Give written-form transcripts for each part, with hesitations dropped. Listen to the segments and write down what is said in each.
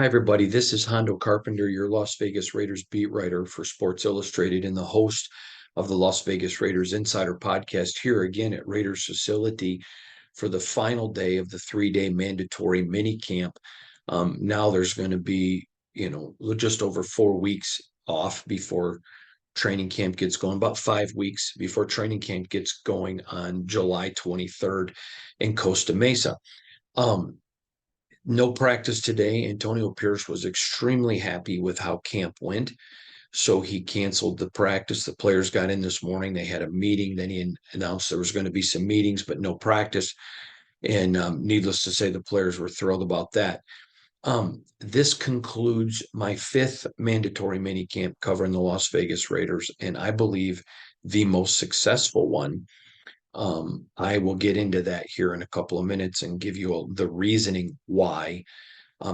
Hi, everybody. This is Hondo Carpenter, your Las Vegas Raiders beat writer for Sports Illustrated and the host of the Las Vegas Raiders Insider podcast here again at Raiders facility for the final day of the 3-day mandatory mini camp. Now there's going to be, just over 4 weeks off before training camp gets going, about 5 weeks before training camp gets going on July 23rd in Costa Mesa. Um, no practice today. Antonio Pierce was extremely happy with how camp went. So he canceled the practice. The players got in this morning. They had a meeting. Then he announced there was going to be some meetings, but no practice. And needless to say, the players were thrilled about that. This concludes my fifth mandatory mini camp covering the Las Vegas Raiders, and I believe the most successful one. I will get into that here in a couple of minutes and give you the reasoning why.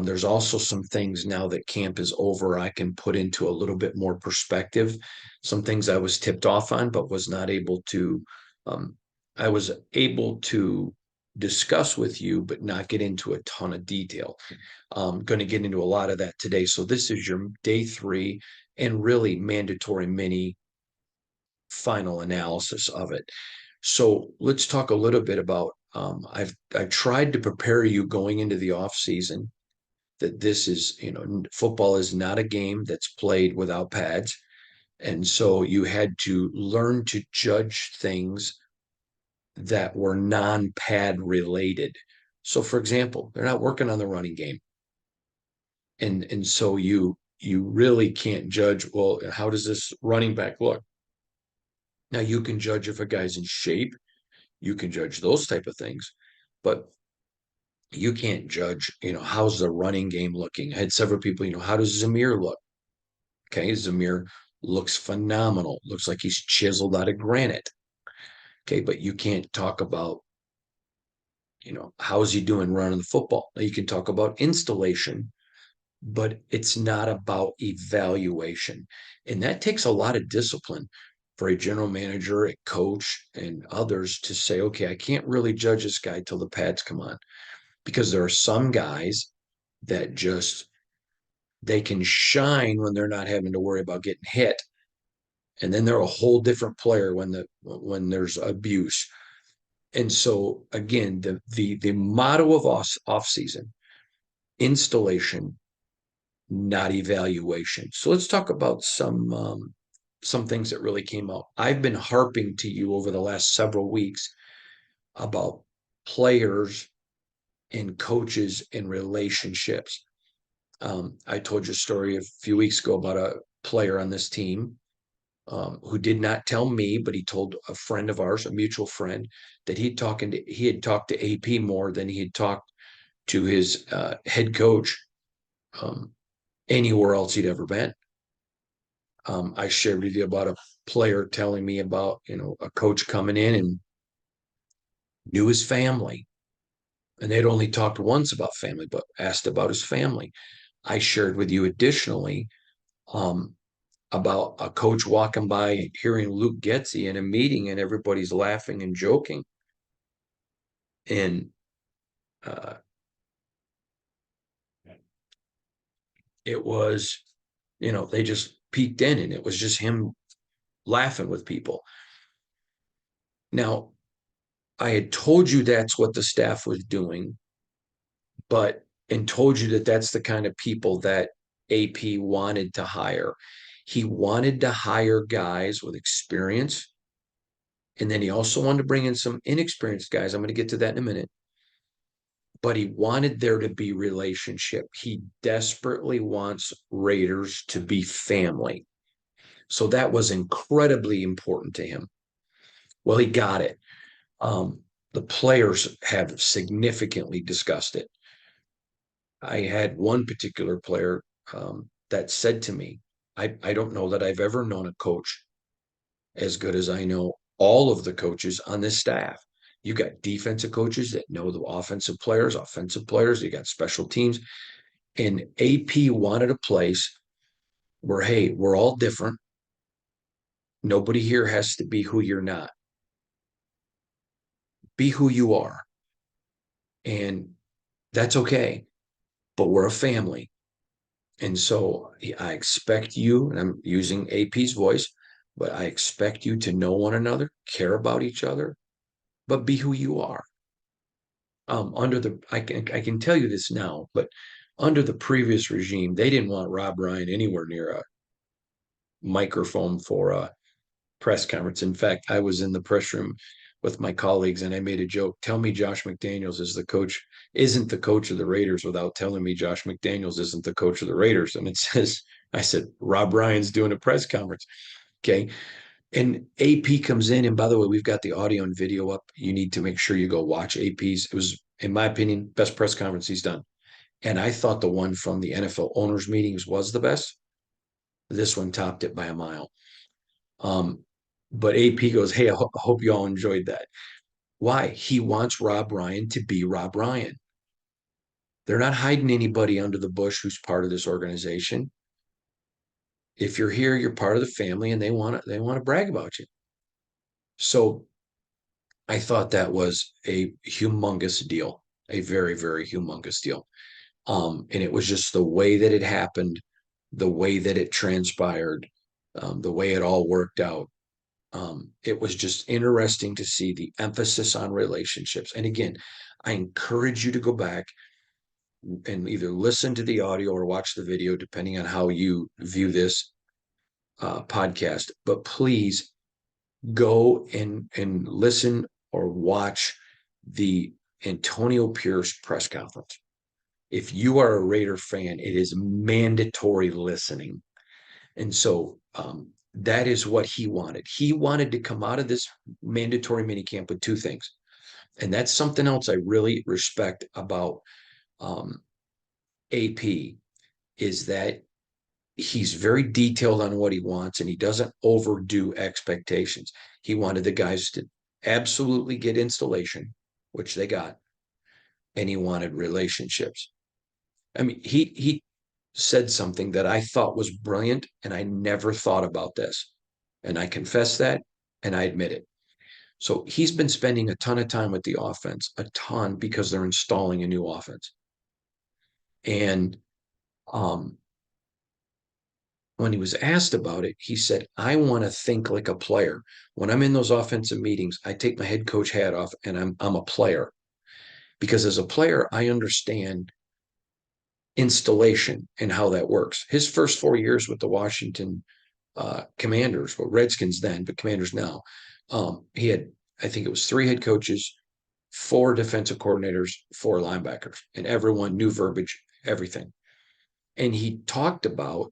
There's also some things now that camp is over, I can put into a little bit more perspective. Some things I was tipped off on, but was not able to, I was able to discuss with you, but not get into a ton of detail. I'm going to get into a lot of that today. So this is your day 3 and really mandatory mini final analysis of it. So let's talk a little bit about, I tried to prepare you going into the off season that this is, football is not a game that's played without pads. And so you had to learn to judge things that were non-pad related. So for example, they're not working on the running game. And so you really can't judge, well, how does this running back look? Now you can judge if a guy's in shape, you can judge those type of things, but you can't judge, how's the running game looking? I had several people, how does Zamir look? Okay, Zamir looks phenomenal. Looks like he's chiseled out of granite. Okay, but you can't talk about, how's he doing running the football? Now you can talk about installation, but it's not about evaluation. And that takes a lot of discipline for a general manager, a coach, and others to say, okay, I can't really judge this guy till the pads come on. Because there are some guys that just they can shine when they're not having to worry about getting hit, and then they're a whole different player when there's abuse. And so again, the motto of off season: installation, not evaluation. So let's talk about some things that really came out. I've been harping to you over the last several weeks about players and coaches and relationships. I told you a story a few weeks ago about a player on this team who did not tell me, but he told a friend of ours, a mutual friend, that he had talked to AP more than he had talked to his head coach um, anywhere else he'd ever been. I shared with you about a player telling me about a coach coming in and knew his family, and they'd only talked once about family, but asked about his family. I shared with you additionally um, about a coach walking by and hearing Luke Getsy in a meeting and everybody's laughing and joking. And uh, it was, they just peeked in and it was just him laughing with people. Now, I had told you that's what the staff was doing, and told you that that's the kind of people that AP wanted to hire. He wanted to hire guys with experience. And then he also wanted to bring in some inexperienced guys. I'm going to get to that in a minute. But he wanted there to be relationship. He desperately wants Raiders to be family. So that was incredibly important to him. Well, he got it. The players have significantly discussed it. I had one particular player that said to me, I don't know that I've ever known a coach as good as I know all of the coaches on this staff. You got defensive coaches that know the offensive players, you got special teams. And AP wanted a place where, hey, we're all different. Nobody here has to be who you're not. Be who you are. And that's okay. But we're a family. And so I expect you, and I'm using AP's voice, but I expect you to know one another, care about each other, but be who you are. Under the I can tell you this now, but under the previous regime, they didn't want Rob Ryan anywhere near a microphone for a press conference. In fact, I was in the press room with my colleagues and I made a joke. Tell me Josh McDaniels isn't the coach of the Raiders without telling me Josh McDaniels isn't the coach of the Raiders. And it says, I said, Rob Ryan's doing a press conference. Okay. And AP comes in. And by the way, we've got the audio and video up. You need to make sure you go watch AP's. It was, in my opinion, best press conference he's done. And I thought the one from the NFL owners meetings was the best. This one topped it by a mile. Um, but AP goes, hey, I hope you all enjoyed that. Why? He wants Rob Ryan to be Rob Ryan. They're not hiding anybody under the bush who's part of this organization. If you're here, you're part of the family, and they want to brag about you. So I thought that was a humongous deal, a very, very humongous deal. And it was just the way that it happened, the way that it transpired, the way it all worked out. It was just interesting to see the emphasis on relationships. And again, I encourage you to go back and either listen to the audio or watch the video, depending on how you view this podcast. But please go and listen or watch the Antonio Pierce press conference. If you are a Raider fan, it is mandatory listening. And so that is what he wanted. He wanted to come out of this mandatory minicamp with two things. And that's something else I really respect about AP is that he's very detailed on what he wants and he doesn't overdo expectations. He wanted the guys to absolutely get installation, which they got, and he wanted relationships. I mean, he said something that I thought was brilliant, and I never thought about this. And I confess that, and I admit it. So he's been spending a ton of time with the offense, a ton, because they're installing a new offense. And um, when he was asked about it, he said, I want to think like a player. When I'm in those offensive meetings, I take my head coach hat off and I'm a player. Because as a player, I understand installation and how that works. His first 4 years with the Washington Commanders, well, Redskins then, but Commanders now, he had, I think it was 3 head coaches, 4 defensive coordinators, 4 linebackers, and everyone knew verbiage, everything. And he talked about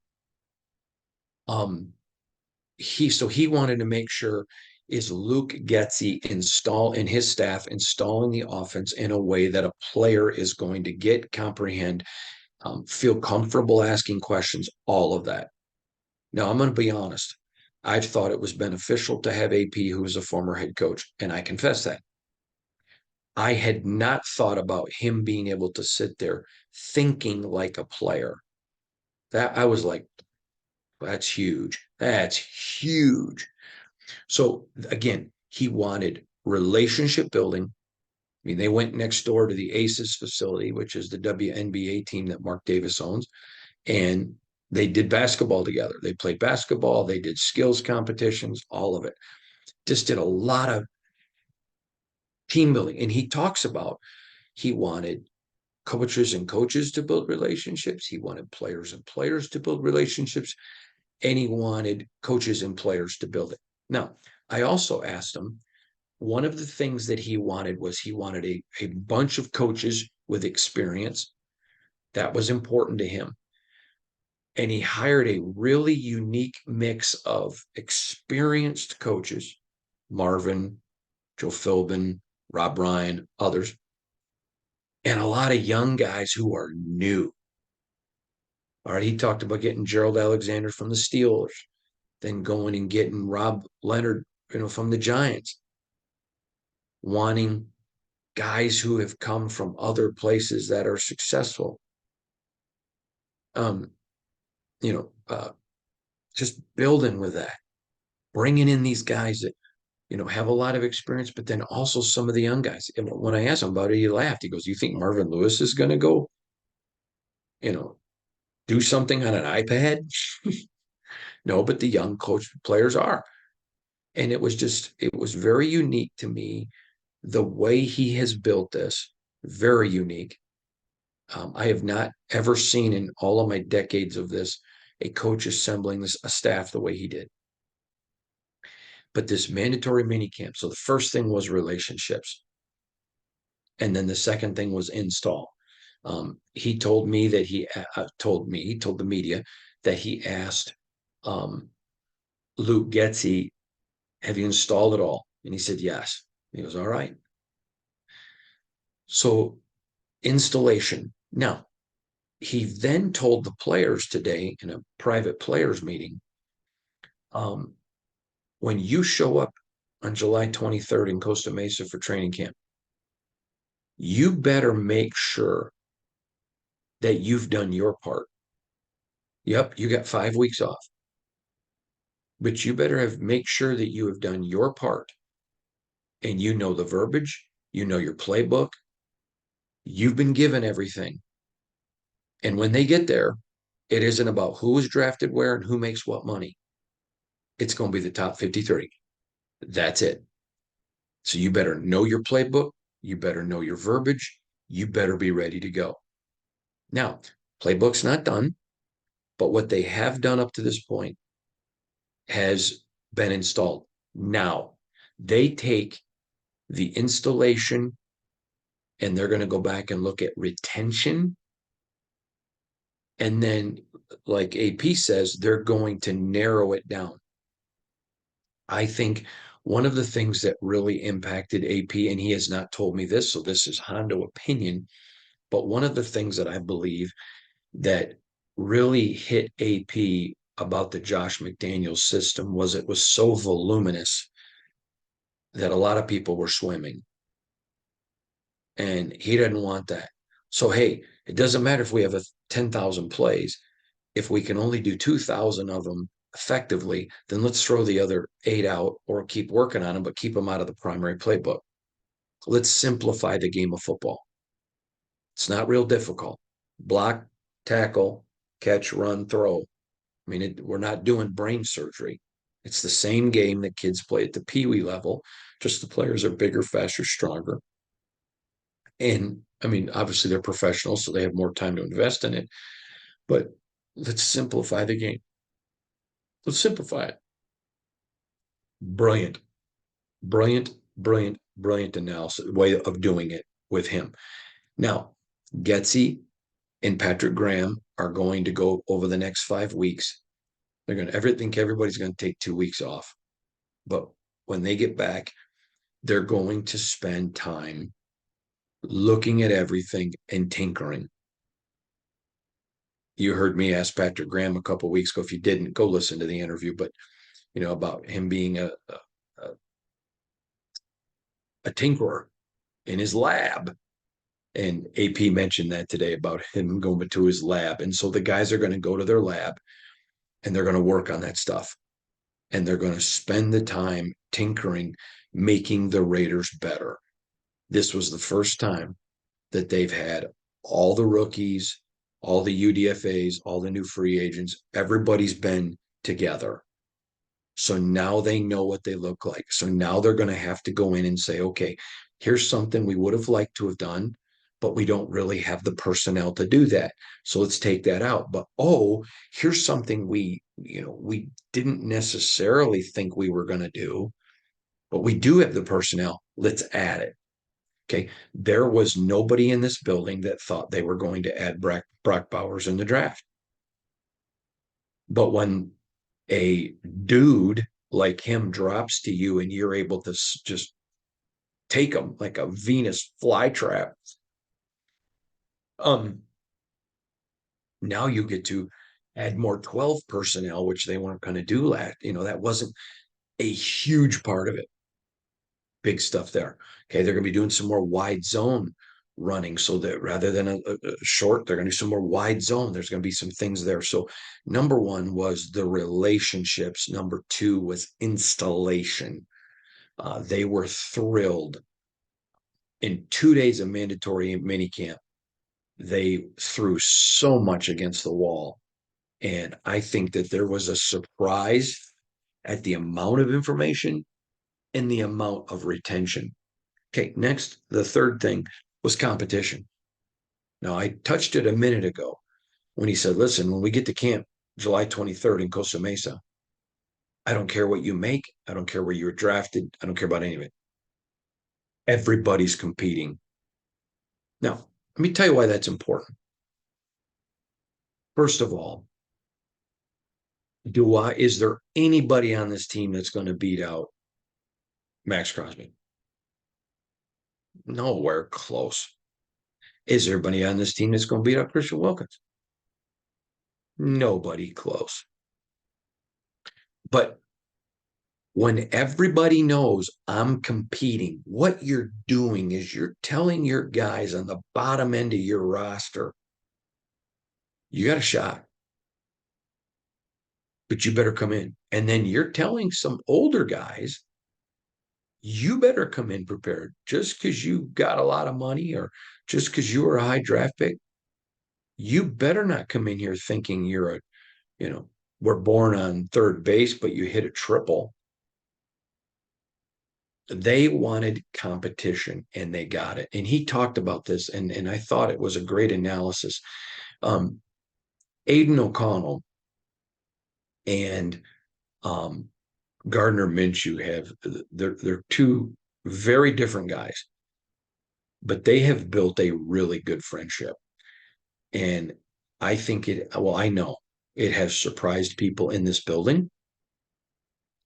he wanted to make sure is Luke Getsy and his staff installing the offense in a way that a player is going to get, comprehend, feel comfortable asking questions, all of that. Now, I'm going to be honest. I've thought it was beneficial to have AP, who is a former head coach, and I confess that. I had not thought about him being able to sit there thinking like a player. That I was like, that's huge. That's huge. So again, he wanted relationship building. I mean, they went next door to the Aces facility, which is the WNBA team that Mark Davis owns, and they did basketball together. They played basketball, they did skills competitions, all of it. Just did a lot of team building. And he talks about he wanted coaches and coaches to build relationships. He wanted players and players to build relationships. And he wanted coaches and players to build it. Now, I also asked him, one of the things that he wanted was he wanted a bunch of coaches with experience. That was important to him. And he hired a really unique mix of experienced coaches, Marvin, Joe Philbin, Rob Ryan, others, and a lot of young guys who are new. All right, he talked about getting Gerald Alexander from the Steelers, then going and getting Rob Leonard, from the Giants, wanting guys who have come from other places that are successful. Um, you know, just building with that, bringing in these guys that have a lot of experience, but then also some of the young guys. And when I asked him about it, he laughed. He goes, "You think Marvin Lewis is going to go?" You know, do something on an iPad? No, but the young coach players are. And it was very unique to me the way he has built this, very unique. I have not ever seen in all of my decades of this a coach assembling a staff the way he did. But this mandatory mini camp. So the first thing was relationships, and then the second thing was install. He told me that he told the media that he asked um, Luke Getzey, "Have you installed it all?" And he said yes. He goes, "All right." So installation. Now, he then told the players today in a private players meeting, um, when you show up on July 23rd in Costa Mesa for training camp, you better make sure that you've done your part. Yep, you got 5 weeks off, but you better make sure that you have done your part and you know the verbiage, you know your playbook, you've been given everything. And when they get there, it isn't about who was drafted where and who makes what money. It's going to be the top 53. That's it. So you better know your playbook. You better know your verbiage. You better be ready to go. Now, playbook's not done, but what they have done up to this point has been installed. Now, they take the installation and they're going to go back and look at retention. And then, like AP says, they're going to narrow it down. I think one of the things that really impacted AP, and he has not told me this, so this is Hondo opinion, but one of the things that I believe that really hit AP about the Josh McDaniels system was it was so voluminous that a lot of people were swimming. And he didn't want that. So, hey, it doesn't matter if we have 10,000 plays. If we can only do 2,000 of them effectively, then let's throw the other 8 out or keep working on them, but keep them out of the primary playbook. Let's simplify the game of football. It's not real difficult. Block, tackle, catch, run, throw. I mean, we're not doing brain surgery. It's the same game that kids play at the Pee Wee level, just the players are bigger, faster, stronger. And I mean, obviously they're professionals, so they have more time to invest in it. But let's simplify the game. Let's simplify it. Brilliant, brilliant, brilliant, brilliant analysis way of doing it with him. Now, Getzey and Patrick Graham are going to go over the next 5 weeks. They're going to think everybody's going to take 2 weeks off. But when they get back, they're going to spend time looking at everything and tinkering. You heard me ask Patrick Graham a couple of weeks ago. If you didn't, go listen to the interview. But about him being a tinkerer in his lab. And AP mentioned that today about him going to his lab. And so the guys are going to go to their lab and they're going to work on that stuff. And they're going to spend the time tinkering, making the Raiders better. This was the first time that they've had all the rookies, all the UDFAs, all the new free agents. Everybody's been together. So now they know what they look like. So now they're going to have to go in and say, okay, here's something we would have liked to have done, but we don't really have the personnel to do that. So let's take that out. But here's something we didn't necessarily think we were going to do, but we do have the personnel. Let's add it. Okay. There was nobody in this building that thought they were going to add Brock Bowers in the draft. But when a dude like him drops to you and you're able to just take him like a Venus flytrap, now you get to add more 12 personnel, which they weren't going to do last. That wasn't a huge part of it. Big stuff there. Okay, they're going to be doing some more wide zone running, so that rather than a short, they're going to do some more wide zone. There's going to be some things there. So number one was the relationships. Number two was installation. They were thrilled. In 2 days of mandatory minicamp, They threw so much against the wall. And I think that there was a surprise at the amount of information and the amount of retention. Okay, next, the third thing was competition. Now, I touched it a minute ago when he said, listen, when we get to camp July 23rd in Costa Mesa, I don't care what you make. I don't care where you were drafted. I don't care about any of it. Everybody's competing. Now, let me tell you why that's important. First of all, is there anybody on this team that's going to beat out Max Crosby? Nowhere close. Is there anybody on this team that's going to beat out Christian Wilkins? Nobody close. But when everybody knows I'm competing, what you're doing is you're telling your guys on the bottom end of your roster, you got a shot, but you better come in. And then you're telling some older guys, you better come in prepared. Just because you got a lot of money or just because you were a high draft pick, you better not come in here thinking you're we're born on third base, but you hit a triple. They wanted competition and they got it. And he talked about this, and I thought it was a great analysis. Um, Aiden O'Connell and Gardner Minshew they're two very different guys, but they have built a really good friendship. And I know it has surprised people in this building,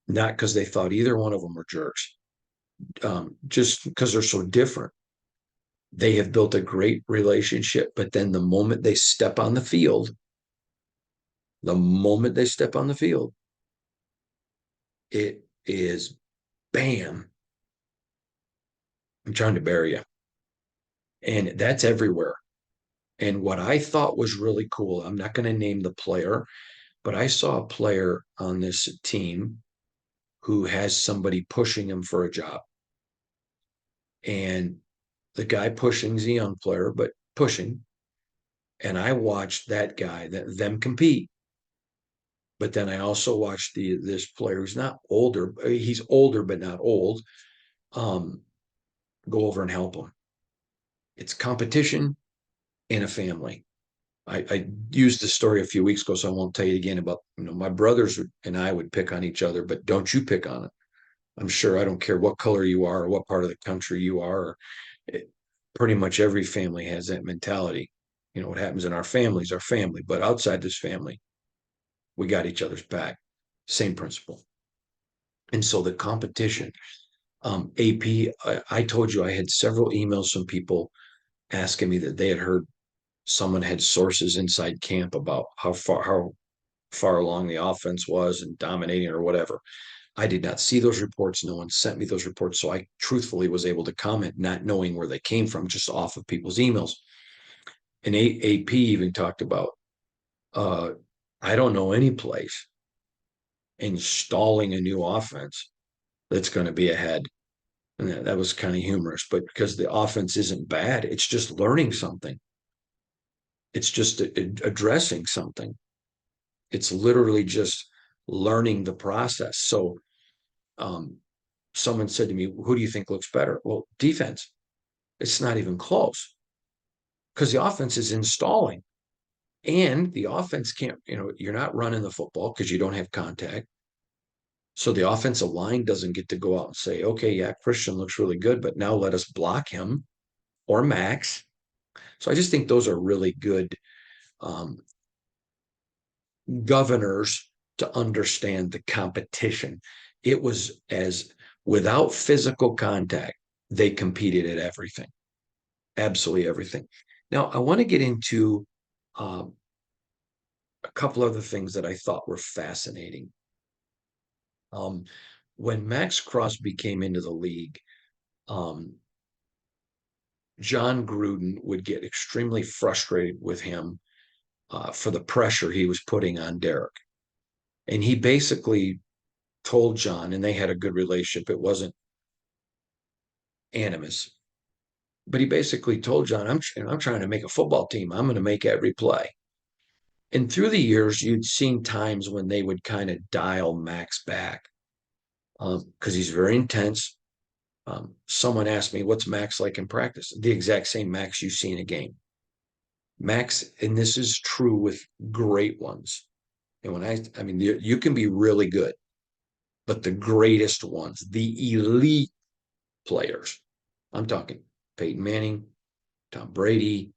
not because they thought either one of them were jerks, just because they're so different. They have built a great relationship, but then the moment they step on the field, it is bam, I'm trying to bury you. And that's everywhere. And what I thought was really cool, I'm not going to name the player, but I saw a player on this team who has somebody pushing him for a job. And the guy pushing is a young player, but pushing. And I watched them compete. But then I also watched this player who's not older. He's older, but not old. Um, Go over and help him. It's competition in a family. I used this story a few weeks ago, so I won't tell you again about my brothers and I would pick on each other, but don't you pick on it. I'm sure I don't care what color you are or what part of the country you are. Pretty much every family has that mentality. What happens in our family is our family, but outside this family, we got each other's back. Same principle. And so the competition, AP, I told you I had several emails from people asking me that they had heard someone had sources inside camp about how far along the offense was and dominating or whatever. I did not see those reports. No one sent me those reports. So I truthfully was able to comment, not knowing where they came from, just off of people's emails. And AP even talked about, I don't know any place installing a new offense that's going to be ahead. And that was kind of humorous, but because the offense isn't bad, it's just learning something. It's just addressing something. It's literally just learning the process. So someone said to me, who do you think looks better? Well, defense. It's not even close because the offense is installing. And the offense can't, you're not running the football because you don't have contact. So the offensive line doesn't get to go out and say, okay, yeah, Christian looks really good, but now let us block him or Max. So I just think those are really good governors to understand the competition. It was as without physical contact, they competed at everything, absolutely everything. Now, I want to get into um, a couple other things that I thought were fascinating. Um, when Max Crosby came into the league, um, John Gruden would get extremely frustrated with him for the pressure he was putting on Derek. And he basically told John, and they had a good relationship. It wasn't animus, But he basically told John, I'm trying to make a football team. I'm going to make every play. And through the years, you'd seen times when they would kind of dial Max back because he's very intense. Someone asked me, what's Max like in practice? The exact same Max you see in a game. Max, and this is true with great ones. And I mean, you can be really good, but the greatest ones, the elite players, I'm talking Peyton Manning, Tom Brady,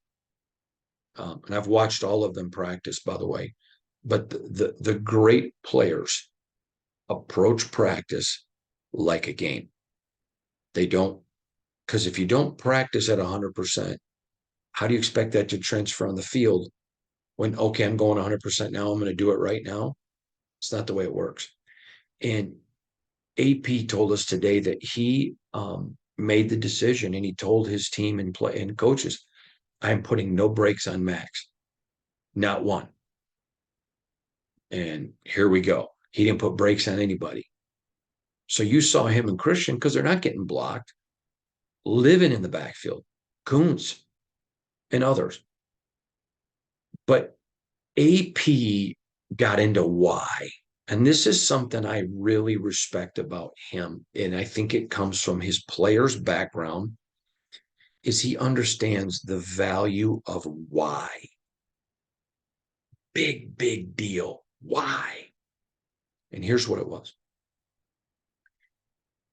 and I've watched all of them practice, by the way. But the great players approach practice like a game. They don't, because if you don't practice at 100%, how do you expect that to transfer on the field when, okay, I'm going 100% now, I'm going to do it right now? It's not the way it works. And AP told us today that he made the decision and he told his team and play and coaches, I'm putting no brakes on Max, not one. And here we go. He didn't put brakes on anybody. So you saw him and Christian, because they're not getting blocked, living in the backfield, Kuntz and others. But AP got into why. And this is something I really respect about him. And I think it comes from his player's background, is he understands the value of why. Big, big deal. Why? And here's what it was.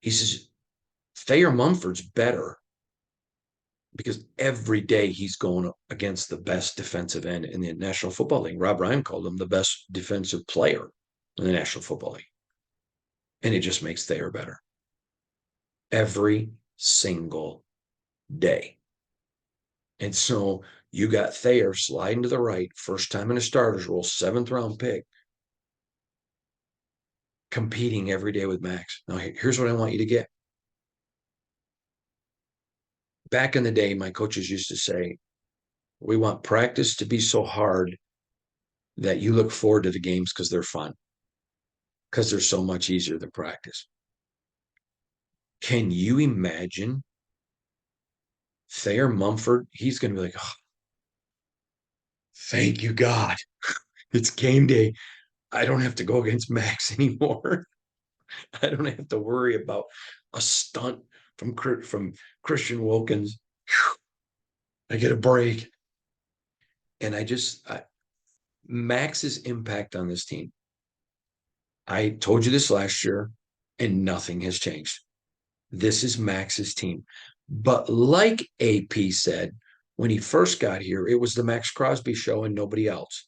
He says, Thayer Munford's better because every day he's going up against the best defensive end in the National Football League. Rob Ryan called him the best defensive player in the National Football League. And it just makes Thayer better every single day. And so you got Thayer sliding to the right, first time in a starter's role, 7th round pick, competing every day with Max. Now, here's what I want you to get. Back in the day, my coaches used to say, we want practice to be so hard that you look forward to the games because they're fun, because they're so much easier than practice. Can you imagine Thayer Munford? He's going to be like, oh, thank you, God. It's game day. I don't have to go against Max anymore. I don't have to worry about a stunt from Christian Wilkins. I get a break. And Max's impact on this team. I told you this last year, and nothing has changed. This is Max's team. But like AP said, when he first got here, it was the Max Crosby show and nobody else.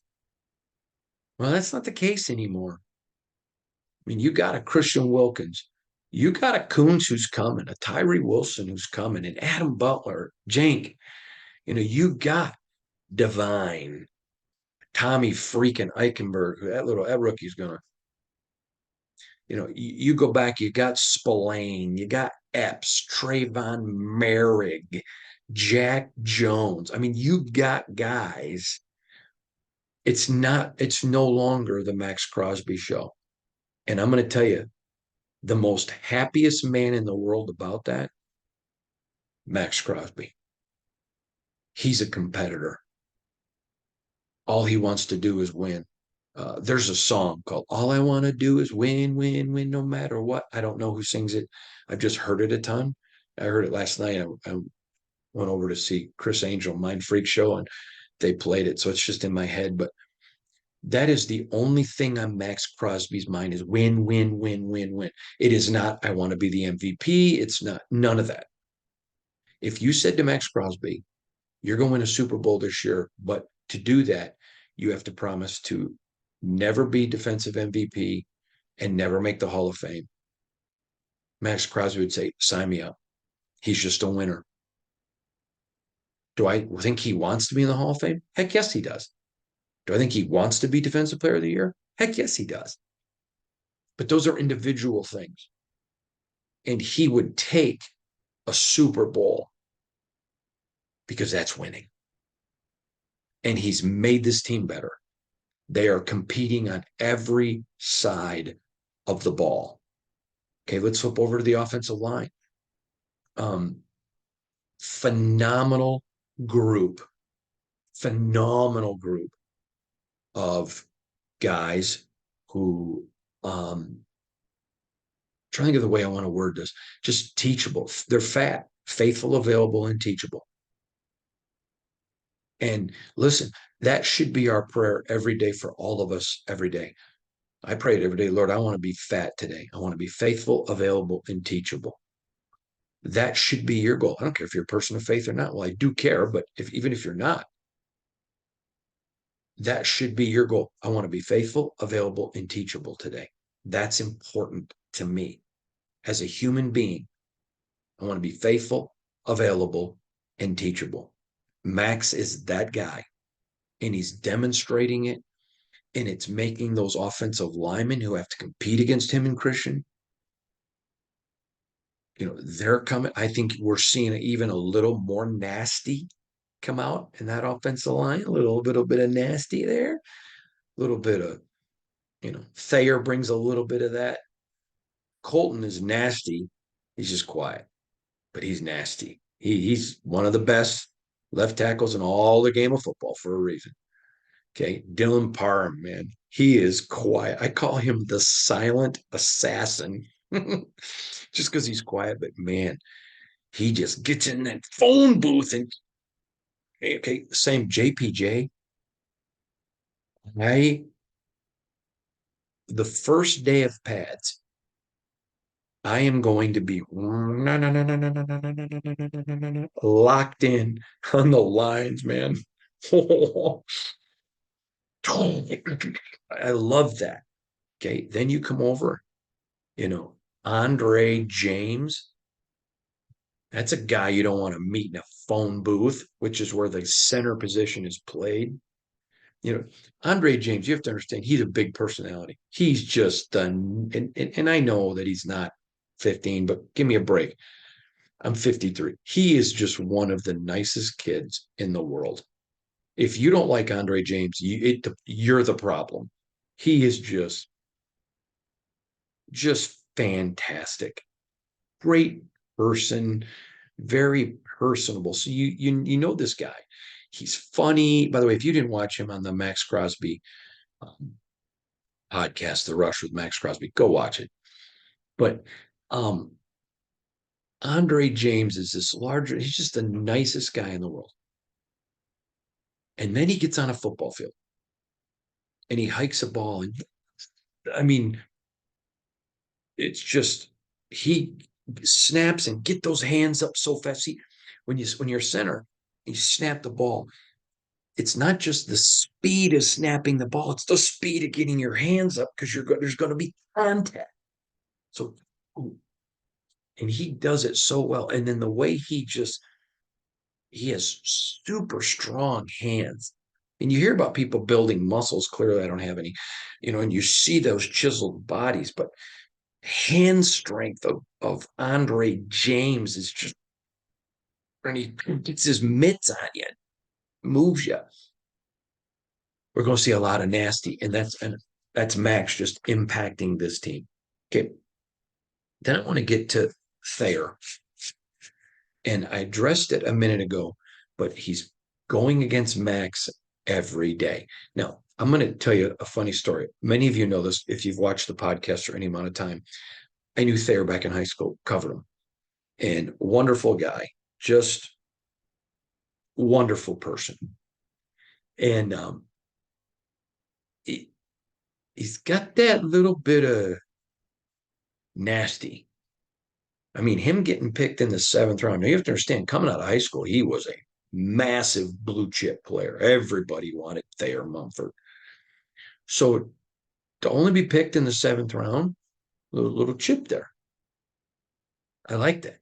Well, that's not the case anymore. I mean, you got a Christian Wilkins, you got a Coons who's coming, a Tyree Wilson who's coming, and Adam Butler, Jank. You got Divine, Tommy freaking Eichenberg, that rookie's gonna. You go back, you got Spillane, you got Epps, Trayvon Merrick, Jack Jones. I mean, you got guys. It's no longer the Max Crosby show. And I'm going to tell you, the most happiest man in the world about that, Max Crosby. He's a competitor. All he wants to do is win. There's a song called All I Want to Do is Win, Win, Win, no matter what. I don't know who sings it. I've just heard it a ton. I heard it last night. I went over to see Chris Angel, Mind Freak Show, and they played it. So it's just in my head. But that is the only thing on Max Crosby's mind is win, win, win, win, win. It is not, I want to be the MVP. It's not, none of that. If you said to Max Crosby, you're going to win a Super Bowl this year, but to do that, you have to promise to never be defensive MVP and never make the Hall of Fame. Max Crosby would say, sign me up. He's just a winner. Do I think he wants to be in the Hall of Fame? Heck yes, he does. Do I think he wants to be Defensive Player of the Year? Heck yes, he does. But those are individual things. And he would take a Super Bowl because that's winning. And he's made this team better. They are competing on every side of the ball. Okay, let's flip over to the offensive line. phenomenal group, phenomenal group of guys who, trying to think of the way I want to word this, just teachable. They're fat, faithful, available, and teachable. And listen, that should be our prayer every day for all of us every day. I pray it every day, Lord, I want to be fat today. I want to be faithful, available, and teachable. That should be your goal. I don't care if you're a person of faith or not. Well, I do care, but even if you're not, that should be your goal. I want to be faithful, available, and teachable today. That's important to me as a human being. I want to be faithful, available, and teachable. Max is that guy, and he's demonstrating it, and it's making those offensive linemen who have to compete against him in Christian, they're coming. I think we're seeing even a little more nasty come out in that offensive line, a little bit of nasty there, a little bit of, Thayer brings a little bit of that. Colton is nasty. He's just quiet, but he's nasty. He's one of the best left tackles in all the game of football for a reason. Okay. Dylan Parham, man, he is quiet. I call him the silent assassin just because he's quiet, but man, he just gets in that phone booth and okay, same JPJ. I the first day of pads, I am going to be locked in on the lines, man. I love that. Okay. Then you come over, Andre James. That's a guy you don't want to meet in a phone booth, which is where the center position is played. Andre James, you have to understand, he's a big personality. He's just done, and I know that he's not 15, but give me a break. I'm 53. He is just one of the nicest kids in the world. If you don't like Andre James, you're the problem. He is just fantastic. Great person, very personable. So you know this guy. He's funny. By the way, if you didn't watch him on the Max Crosby podcast, The Rush with Max Crosby, go watch it. But um, Andre James is this larger, he's just the nicest guy in the world. And then he gets on a football field and he hikes a ball. And I mean, it's just, he snaps and get those hands up so fast. See, when you're center, you snap the ball. It's not just the speed of snapping the ball; it's the speed of getting your hands up because there's going to be contact. So, and he does it so well. And then the way he has super strong hands. And you hear about people building muscles. Clearly, I don't have any, and you see those chiseled bodies, but hand strength of Andre James is just, and he gets his mitts on you, moves you. We're going to see a lot of nasty, and that's Max just impacting this team. Okay. Then I want to get to Thayer. And I addressed it a minute ago, but he's going against Max every day. Now, I'm going to tell you a funny story. Many of you know this if you've watched the podcast for any amount of time. I knew Thayer back in high school, covered him, and wonderful guy, just wonderful person. And he's got that little bit of nasty. I mean, him getting picked in the 7th round. Now you have to understand, coming out of high school, he was a massive blue chip player. Everybody wanted Thayer Munford. So to only be picked in the 7th round, little chip there. I like that.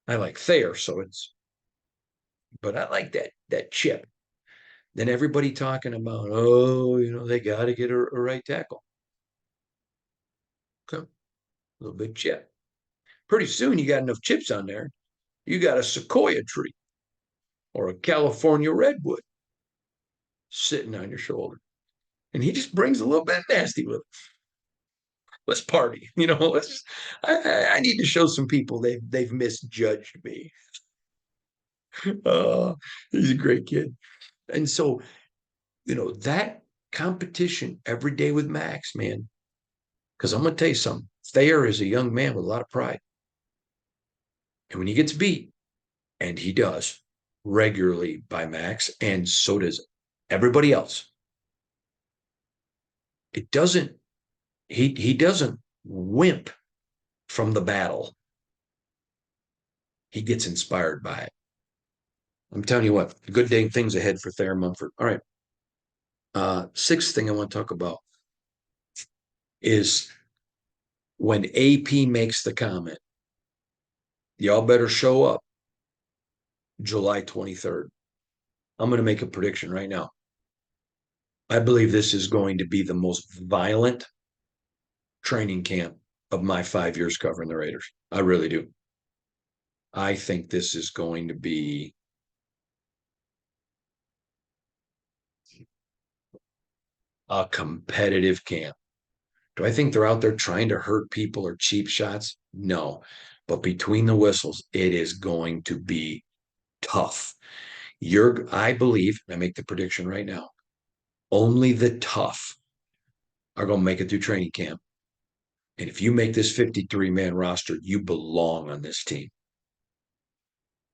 I like Thayer, but I like that chip. Then everybody talking about, they got to get a right tackle. Okay, a little bit chip. Pretty soon you got enough chips on there. You got a sequoia tree or a California redwood sitting on your shoulder. And he just brings a little bit of nasty with him. Let's party, let's just, I need to show some people they've misjudged me. Uh, he's a great kid. And so, that competition every day with Max, man, because I'm going to tell you something. Thayer is a young man with a lot of pride. And when he gets beat, and he does regularly by Max, and so does everybody else, it doesn't, he doesn't wimp from the battle. He gets inspired by it. I'm telling you what, good day things ahead for Thayer Munford. All right. Sixth thing I want to talk about is when AP makes the comment, y'all better show up July 23rd. I'm going to make a prediction right now. I believe this is going to be the most violent training camp of my 5 years covering the Raiders. I really do. I think this is going to be a competitive camp. Do I think they're out there trying to hurt people or cheap shots? No. But between the whistles, it is going to be tough. I believe, I make the prediction right now, only the tough are going to make it through training camp. And if you make this 53-man roster, you belong on this team.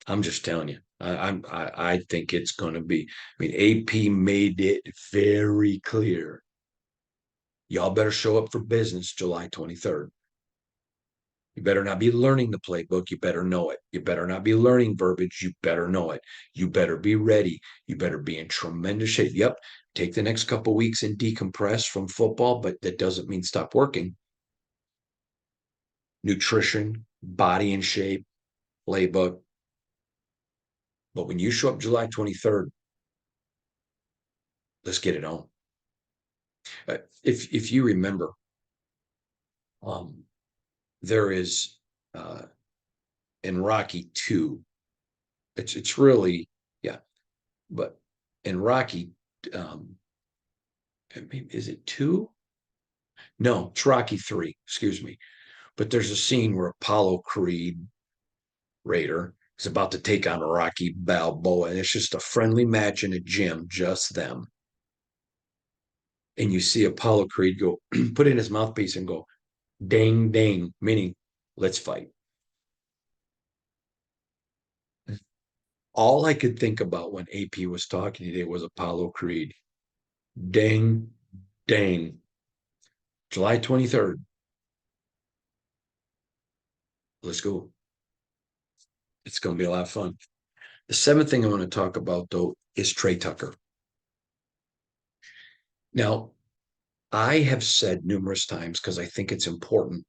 I'm just telling you. I think it's going to be. I mean, AP made it very clear. Y'all better show up for business July 23rd. You better not be learning the playbook. You better know it. You better not be learning verbiage. You better know it. You better be ready. You better be in tremendous shape. Yep. Take the next couple weeks and decompress from football, but that doesn't mean stop working. Nutrition, body in shape, playbook. But when you show up July 23rd, let's get it on. If you remember, um, there is in Rocky 2. It's really, yeah, but in Rocky, um, is it 2? No, it's Rocky 3. Excuse me. But there's a scene where Apollo Creed, Raider, is about to take on Rocky Balboa, and it's just a friendly match in a gym, just them. And you see Apollo Creed go put in his mouthpiece and go, ding, ding, meaning let's fight. All I could think about when AP was talking today was Apollo Creed. Ding, ding. July 23rd. Let's go. It's going to be a lot of fun. The seventh thing I want to talk about, though, is Trey Tucker. Now, I have said numerous times, because I think it's important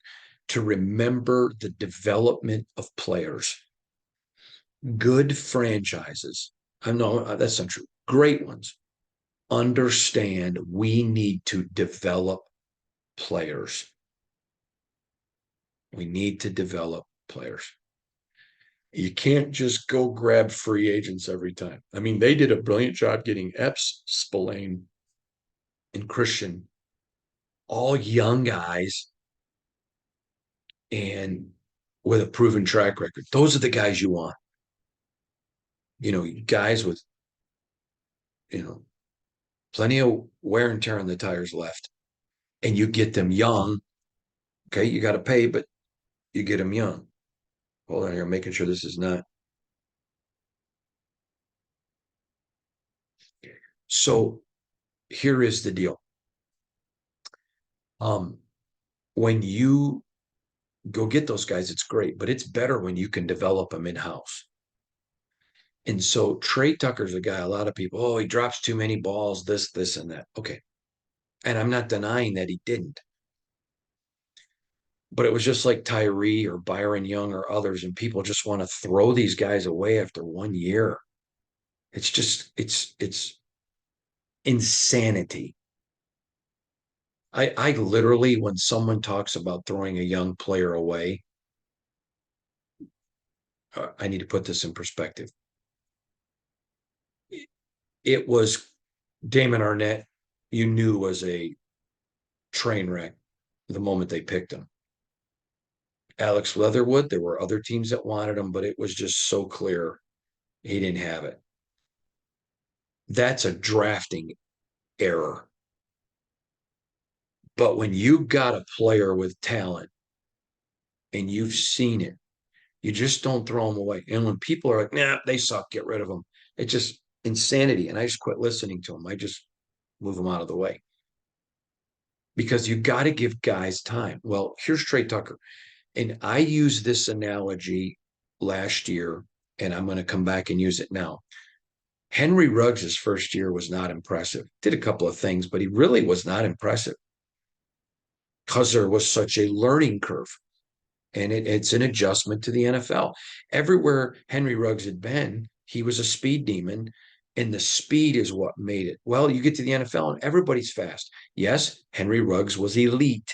to remember the development of players. Good franchises, I know that's not true, great ones, understand we need to develop players. We need to develop players. You can't just go grab free agents every time. I mean, they did a brilliant job getting Epps, Spillane, and Christian, all young guys and with a proven track record. Those are the guys you want. Guys with, plenty of wear and tear on the tires left. And you get them young. Okay, you got to pay, but you get them young. Hold on here, making sure this is not. So here is the deal. When you go get those guys, it's great, but it's better when you can develop them in-house. And so Trey Tucker's a guy, a lot of people, oh, he drops too many balls, this, and that. Okay. And I'm not denying that he didn't. But it was just like Tyree or Byron Young or others, and people just want to throw these guys away after 1 year. It's insanity. I literally, when someone talks about throwing a young player away, I need to put this in perspective. It was Damon Arnett, you knew was a train wreck the moment they picked him. Alex Leatherwood, there were other teams that wanted him, but it was just so clear He didn't have it. That's a drafting error. But when you got a player with talent and you've seen it, you just don't throw them away. And when people are like, nah, they suck, get rid of them. It's just insanity. And I just quit listening to them. I just move them out of the way because you got to give guys time. Well, here's Trey Tucker. And I used this analogy last year, and I'm going to come back and use it now. Henry Ruggs' first year was not impressive. Did a couple of things, but he really was not impressive because there was such a learning curve. And it's an adjustment to the NFL. Everywhere Henry Ruggs had been, he was a speed demon, and the speed is what made it. Well, you get to the NFL and everybody's fast. Yes, Henry Ruggs was elite,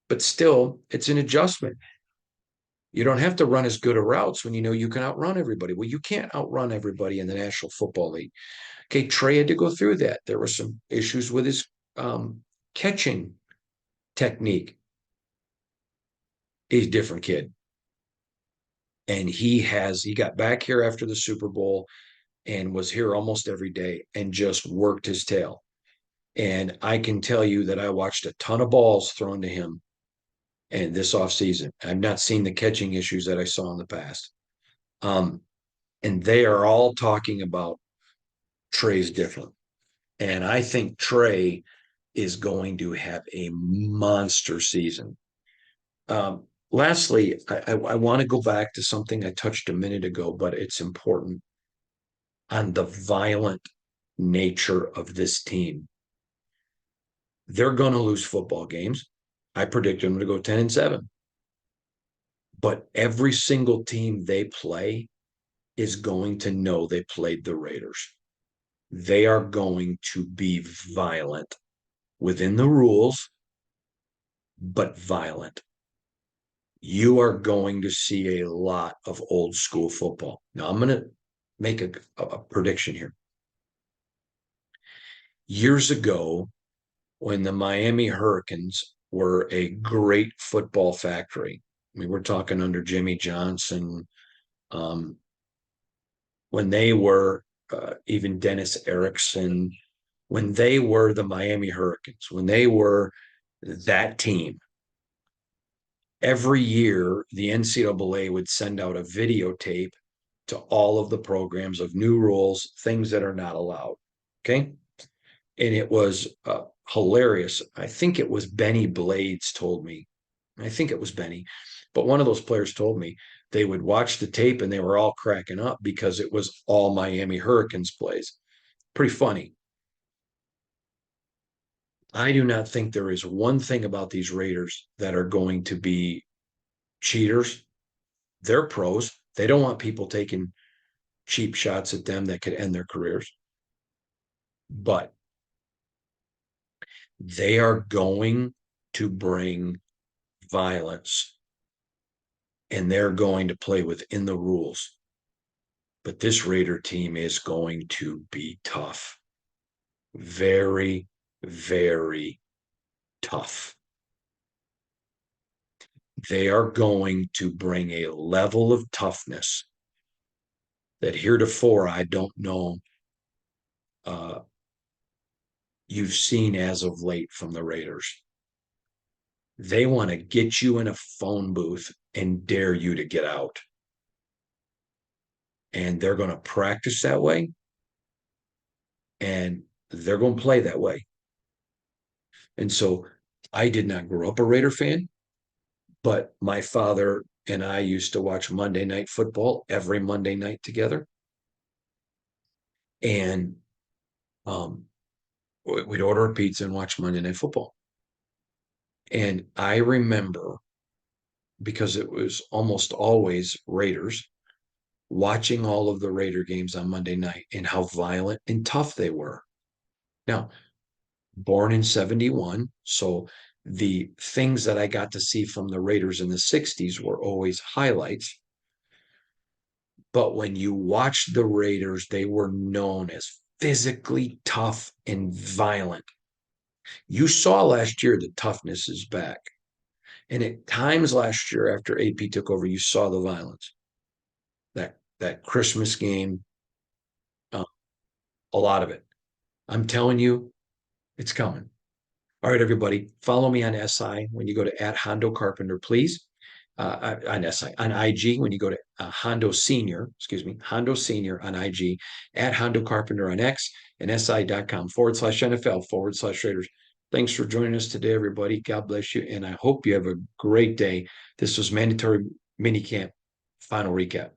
but still, it's an adjustment. You don't have to run as good a routes when you know you can outrun everybody. Well, you can't outrun everybody in the National Football League. Okay, Trey had to go through that. There were some issues with his catching technique. He's a different kid. And he got back here after the Super Bowl and was here almost every day and just worked his tail. And I can tell you that I watched a ton of balls thrown to him and this offseason. I've not seen the catching issues that I saw in the past. And they are all talking about Trey's different. And I think Trey is going to have a monster season. Lastly, I want to go back to something I touched a minute ago, but it's important on the violent nature of this team. They're going to lose football games. I predict them to go 10-7. But every single team they play is going to know they played the Raiders. They are going to be violent within the rules, but violent. You are going to see a lot of old school football. Now, I'm going to make a prediction here. Years ago, when the Miami Hurricanes were a great football factory, I mean, we're talking under Jimmy Johnson, when they were even Dennis Erickson, when they were the Miami Hurricanes, when they were that team, every year the NCAA would send out a videotape to all of the programs of new rules, things that are not allowed. Okay. And it was hilarious. I think it was Benny Blades told me. I think it was Benny, but one of those players told me they would watch the tape and they were all cracking up because it was all Miami Hurricanes plays. Pretty funny. I do not think there is one thing about these Raiders that are going to be cheaters. They're pros. They don't want people taking cheap shots at them that could end their careers. But they are going to bring violence and they're going to play within the rules. But this Raider team is going to be tough. Very, very tough. They are going to bring a level of toughness that heretofore I don't know you've seen as of late from the Raiders. They want to get you in a phone booth and dare you to get out. And they're going to practice that way. And they're going to play that way. And so I did not grow up a Raider fan, but my father and I used to watch Monday Night Football every Monday night together. And we'd order a pizza and watch Monday Night Football. And I remember, because it was almost always Raiders, watching all of the Raider games on Monday night and how violent and tough they were. Now, born in 71, so the things that I got to see from the Raiders in the 60s were always highlights. But when you watched the Raiders, they were known as physically tough and violent. You saw last year the toughness is back. And at times last year, after AP took over, you saw the violence. That that Christmas game, uh, a lot of it. I'm telling you, it's coming. All right, everybody, follow me on SI when you go to at Hondo Carpenter, please. On SI, on IG, when you go to Hondo Senior, excuse me, Hondo Senior on IG, at Hondo Carpenter on X, and SI.com/NFL/Raiders. Thanks for joining us today, everybody. God bless you, and I hope you have a great day. This was Mandatory Minicamp Final Recap.